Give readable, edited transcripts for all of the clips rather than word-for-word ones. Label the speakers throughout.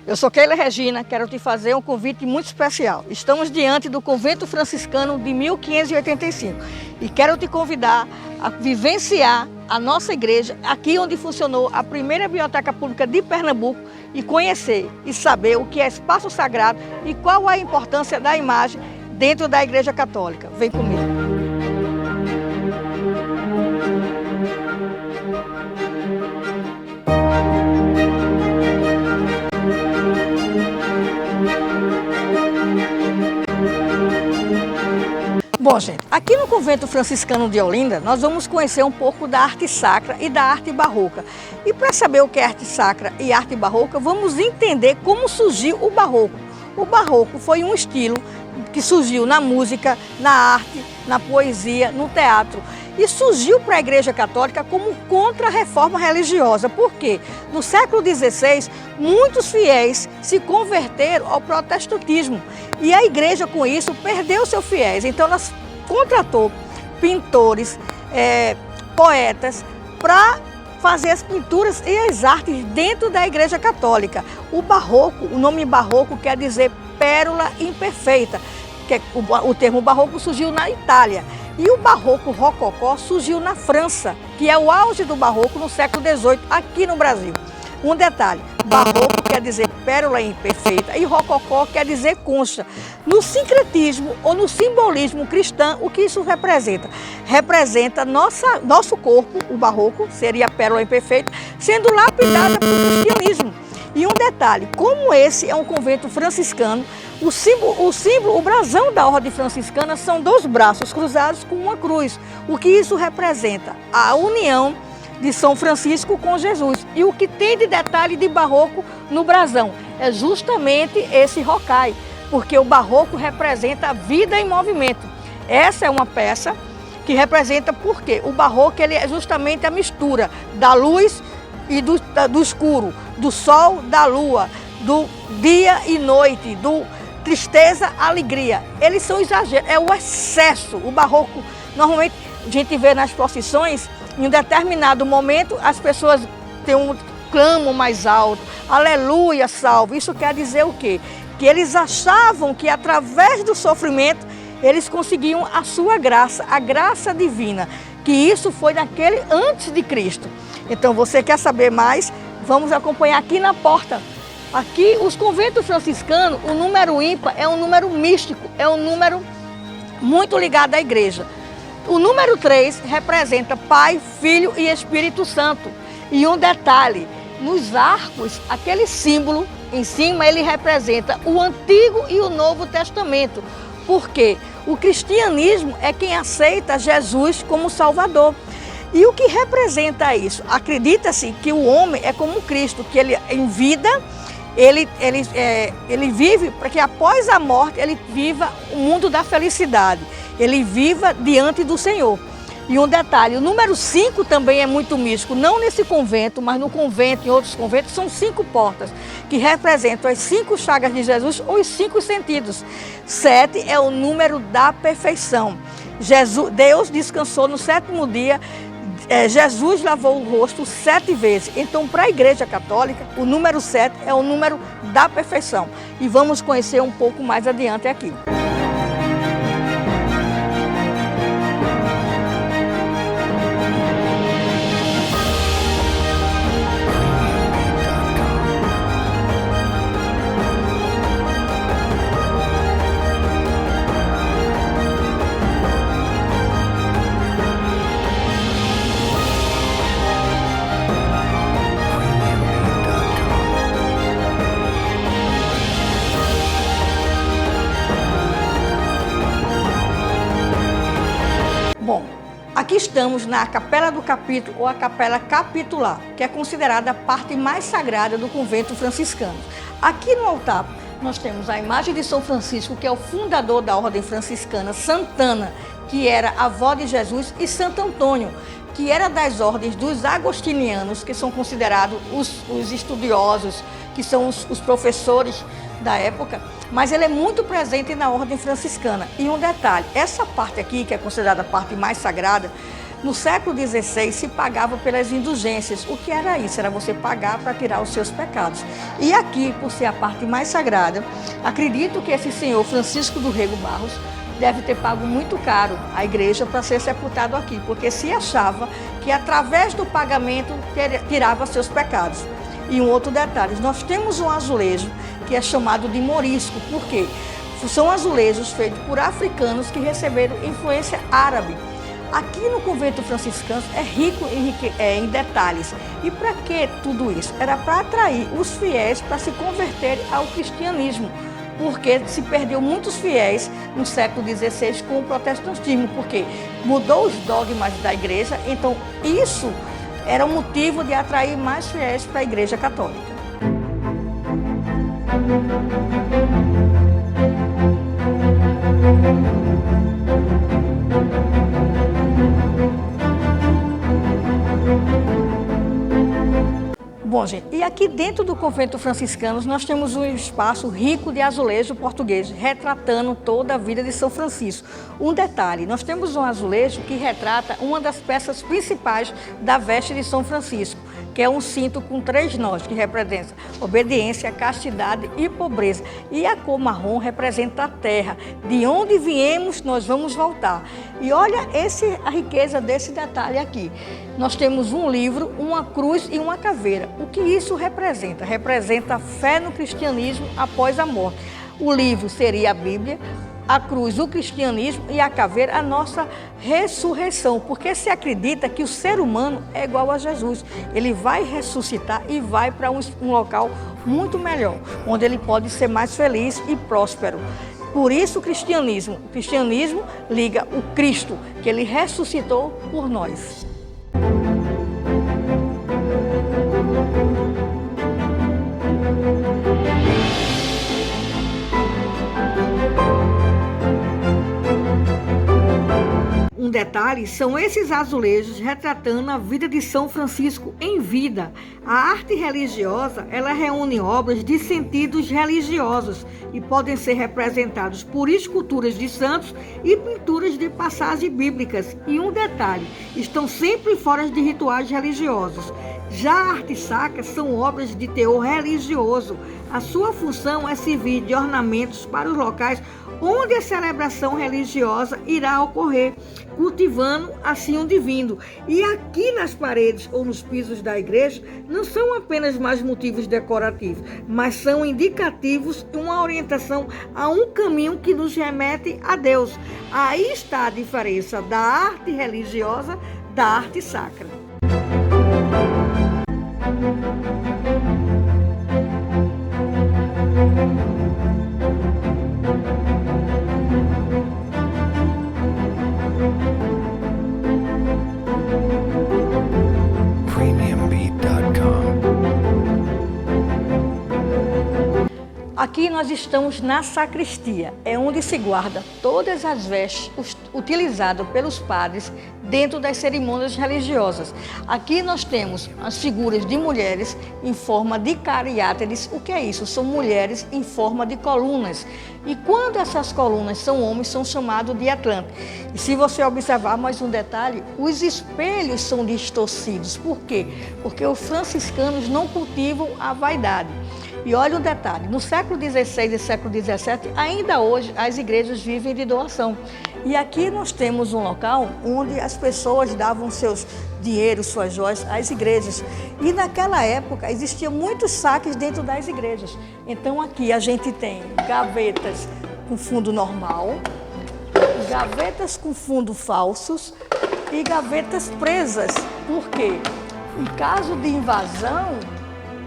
Speaker 1: Eu sou Keila Regina, quero te fazer um convite muito especial. Estamos diante do Convento Franciscano de 1585 e quero te convidar a vivenciar a nossa igreja, aqui onde funcionou a primeira biblioteca pública de Pernambuco, e conhecer e saber o que é espaço sagrado e qual a importância da imagem dentro da Igreja Católica. Vem comigo. Bom, gente, aqui no Convento Franciscano de Olinda, nós vamos conhecer um pouco da arte sacra e da arte barroca. E para saber o que é arte sacra e arte barroca, vamos entender como surgiu o barroco. O barroco foi um estilo que surgiu na música, na arte, na poesia, no teatro. E surgiu para a Igreja Católica como contra-reforma religiosa. Por quê? No século XVI, muitos fiéis se converteram ao protestantismo. E a igreja, com isso, perdeu seus fiéis. Então, ela contratou pintores, poetas, para fazer as pinturas e as artes dentro da Igreja Católica. O barroco, o nome barroco quer dizer pérola imperfeita. O termo barroco surgiu na Itália. E o barroco rococó surgiu na França, que é o auge do barroco no século XVIII, aqui no Brasil. Um detalhe, barroco quer dizer pérola imperfeita e rococó quer dizer concha. No sincretismo ou no simbolismo cristão, o que isso representa? Representa nosso corpo, o barroco, seria a pérola imperfeita, sendo lapidada pelo cristianismo. E um detalhe, como esse é um convento franciscano, o brasão da ordem franciscana são dois braços cruzados com uma cruz. O que isso representa? A união de São Francisco com Jesus. E o que tem de detalhe de barroco no brasão é justamente esse rocai, porque o barroco representa a vida em movimento. Essa é uma peça que representa por quê? O barroco ele é justamente a mistura da luz e do escuro, do sol, da lua, do dia e noite, do tristeza, alegria. Eles são exageros, é o excesso. O barroco, normalmente, a gente vê nas procissões, em um determinado momento, as pessoas têm um clamo mais alto, aleluia, salve. Isso quer dizer o quê? Que eles achavam que através do sofrimento, eles conseguiam a sua graça, a graça divina, que isso foi antes de Cristo. Então, você quer saber mais? Vamos acompanhar aqui na porta. Aqui, os conventos franciscanos, o número ímpar é um número místico, é um número muito ligado à igreja. O número 3 representa Pai, Filho e Espírito Santo. E um detalhe, nos arcos, aquele símbolo em cima, ele representa o Antigo e o Novo Testamento. Por quê? O cristianismo é quem aceita Jesus como Salvador. E o que representa isso? Acredita-se que o homem é como Cristo, que ele em vida, ele vive para que após a morte ele viva o mundo da felicidade. Ele viva diante do Senhor. E um detalhe, o número 5 também é muito místico, não nesse convento, mas no convento, em outros conventos, são 5 portas, que representam as 5 chagas de Jesus ou os 5 sentidos. 7 é o número da perfeição. Deus descansou no 7º dia, Jesus lavou o rosto 7 vezes. Então, para a Igreja Católica, o número 7 é o número da perfeição. E vamos conhecer um pouco mais adiante aqui. Bom, aqui estamos na Capela do Capítulo ou a Capela Capitular, que é considerada a parte mais sagrada do convento franciscano. Aqui no altar nós temos a imagem de São Francisco, que é o fundador da ordem franciscana, Santana, que era avó de Jesus, e Santo Antônio, que era das ordens dos agostinianos, que são considerados os estudiosos, que são os professores da época, mas ele é muito presente na ordem franciscana. E um detalhe, essa parte aqui, que é considerada a parte mais sagrada, No século XVI se pagava pelas indulgências. O que era isso? Era você pagar para tirar os seus pecados. E aqui, por ser a parte mais sagrada, acredito que esse senhor Francisco do Rego Barros deve ter pago muito caro à igreja para ser sepultado aqui, porque se achava que através do pagamento tirava seus pecados. E um outro detalhe, nós temos um azulejo que é chamado de morisco, por quê? São azulejos feitos por africanos que receberam influência árabe. Aqui no convento franciscano é rico em detalhes. E para que tudo isso? Era para atrair os fiéis para se converterem ao cristianismo, porque se perdeu muitos fiéis no século XVI com o protestantismo, porque mudou os dogmas da igreja, então isso era um motivo de atrair mais fiéis para a igreja católica. Bom, gente, e aqui dentro do convento franciscano nós temos um espaço rico de azulejo português, retratando toda a vida de São Francisco. Um detalhe, nós temos um azulejo que retrata uma das peças principais da veste de São Francisco, que é um cinto com 3 nós, que representa obediência, castidade e pobreza. E a cor marrom representa a terra. De onde viemos, nós vamos voltar. E olha a riqueza desse detalhe aqui. Nós temos um livro, uma cruz e uma caveira. O que isso representa? Representa a fé no cristianismo após a morte. O livro seria a Bíblia, a cruz, o cristianismo, e a caveira, a nossa ressurreição, porque se acredita que o ser humano é igual a Jesus. Ele vai ressuscitar e vai para um local muito melhor, onde ele pode ser mais feliz e próspero. Por isso o cristianismo liga o Cristo, que ele ressuscitou por nós. Um detalhe são esses azulejos retratando a vida de São Francisco em vida. A arte religiosa, ela reúne obras de sentidos religiosos e podem ser representados por esculturas de santos e pinturas de passagens bíblicas. E um detalhe, estão sempre fora de rituais religiosos. Já a arte sacra são obras de teor religioso. A sua função é servir de ornamentos para os locais onde a celebração religiosa irá ocorrer, cultivando assim o divino. E aqui nas paredes ou nos pisos da igreja não são apenas mais motivos decorativos, mas são indicativos de uma orientação a um caminho que nos remete a Deus. Aí está a diferença da arte religiosa da arte sacra. Aqui nós estamos na sacristia, é onde se guarda todas as vestes utilizadas pelos padres dentro das cerimônias religiosas. Aqui nós temos as figuras de mulheres em forma de cariáteres. O que é isso? São mulheres em forma de colunas. E quando essas colunas são homens, são chamados de atlante. E se você observar mais um detalhe, os espelhos são distorcidos. Por quê? Porque os franciscanos não cultivam a vaidade. E olha um detalhe, no século XVI e século XVII, ainda hoje as igrejas vivem de doação. E aqui nós temos um local onde as pessoas davam seus dinheiros, suas joias às igrejas. E naquela época existiam muitos saques dentro das igrejas. Então aqui a gente tem gavetas com fundo normal, gavetas com fundo falsos e gavetas presas. Por quê? Em caso de invasão,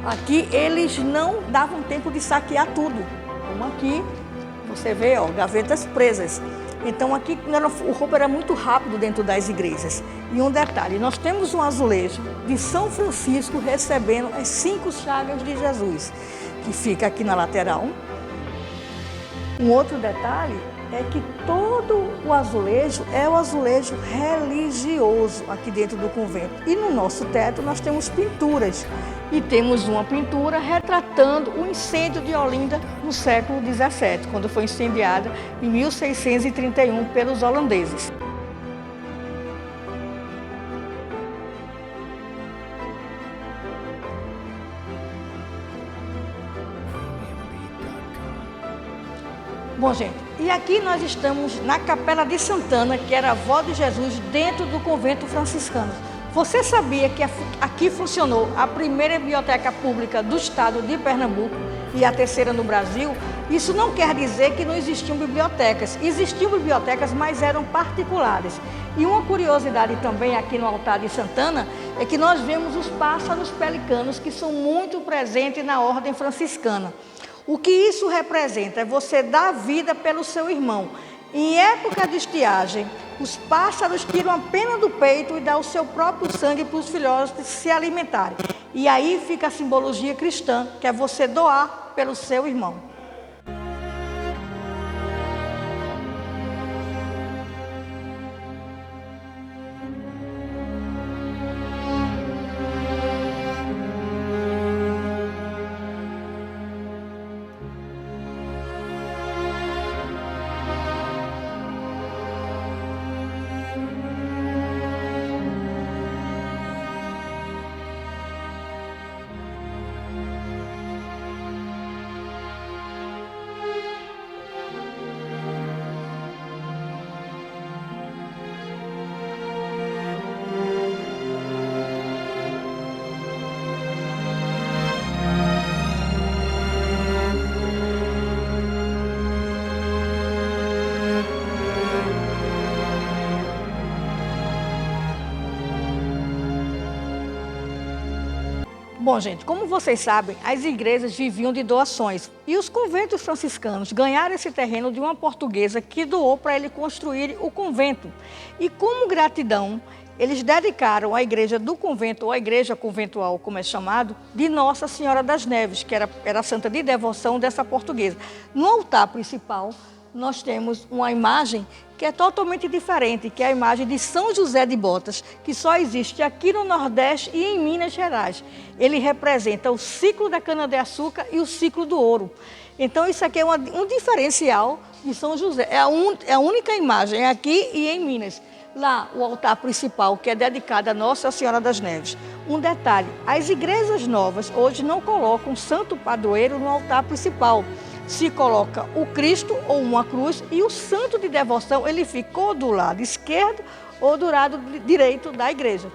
Speaker 1: aqui eles não davam tempo de saquear tudo. Como aqui, você vê, ó, gavetas presas. Então aqui o roubo era muito rápido dentro das igrejas. E um detalhe, nós temos um azulejo de São Francisco recebendo as 5 chagas de Jesus, que fica aqui na lateral. Um outro detalhe é que todo o azulejo é o azulejo religioso aqui dentro do convento. E no nosso teto nós temos pinturas. E temos uma pintura retratando o incêndio de Olinda no século XVII, quando foi incendiada em 1631 pelos holandeses. Bom, gente, e aqui nós estamos na Capela de Santana, que era a avó de Jesus, dentro do convento franciscano. Você sabia que aqui funcionou a primeira biblioteca pública do estado de Pernambuco e a terceira no Brasil? Isso não quer dizer que não existiam bibliotecas. Existiam bibliotecas, mas eram particulares. E uma curiosidade também aqui no altar de Santana é que nós vemos os pássaros pelicanos, que são muito presentes na ordem franciscana. O que isso representa é você dar vida pelo seu irmão. Em época de estiagem, os pássaros tiram a pena do peito e dão o seu próprio sangue para os filhotes se alimentarem. E aí fica a simbologia cristã, que é você doar pelo seu irmão. Bom, gente, como vocês sabem, as igrejas viviam de doações e os conventos franciscanos ganharam esse terreno de uma portuguesa que doou para ele construir o convento. E como gratidão, eles dedicaram a igreja do convento, ou a igreja conventual, como é chamado, de Nossa Senhora das Neves, que era a santa de devoção dessa portuguesa. No altar principal, nós temos uma imagem que é totalmente diferente, que é a imagem de São José de Botas, que só existe aqui no Nordeste e em Minas Gerais. Ele representa o ciclo da cana-de-açúcar e o ciclo do ouro. Então isso aqui é um diferencial de São José. É a única imagem, é aqui e em Minas. Lá, o altar principal, que é dedicado a Nossa Senhora das Neves. Um detalhe, as igrejas novas hoje não colocam santo padroeiro no altar principal. Se coloca o Cristo ou uma cruz e o santo de devoção, ele ficou do lado esquerdo ou do lado direito da igreja.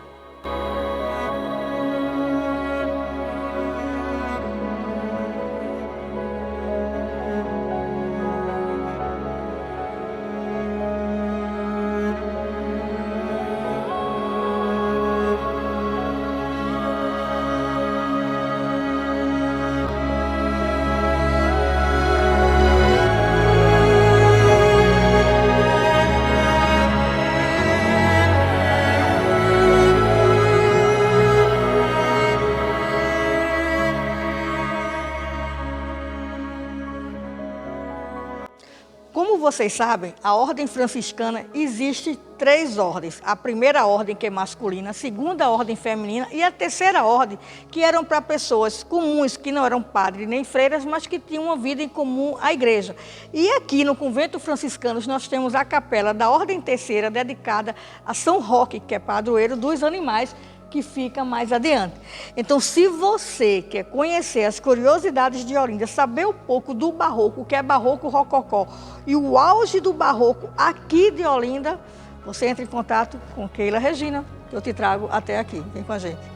Speaker 1: Como vocês sabem, a ordem franciscana existe 3 ordens. A primeira ordem, que é masculina, a segunda ordem feminina e a terceira ordem, que eram para pessoas comuns, que não eram padres nem freiras, mas que tinham uma vida em comum à igreja. E aqui no convento franciscano nós temos a capela da ordem terceira, dedicada a São Roque, que é padroeiro dos animais, que fica mais adiante. Então, se você quer conhecer as curiosidades de Olinda, saber um pouco do barroco, o que é barroco rococó, e o auge do barroco aqui de Olinda, você entra em contato com Keila Regina, que eu te trago até aqui. Vem com a gente.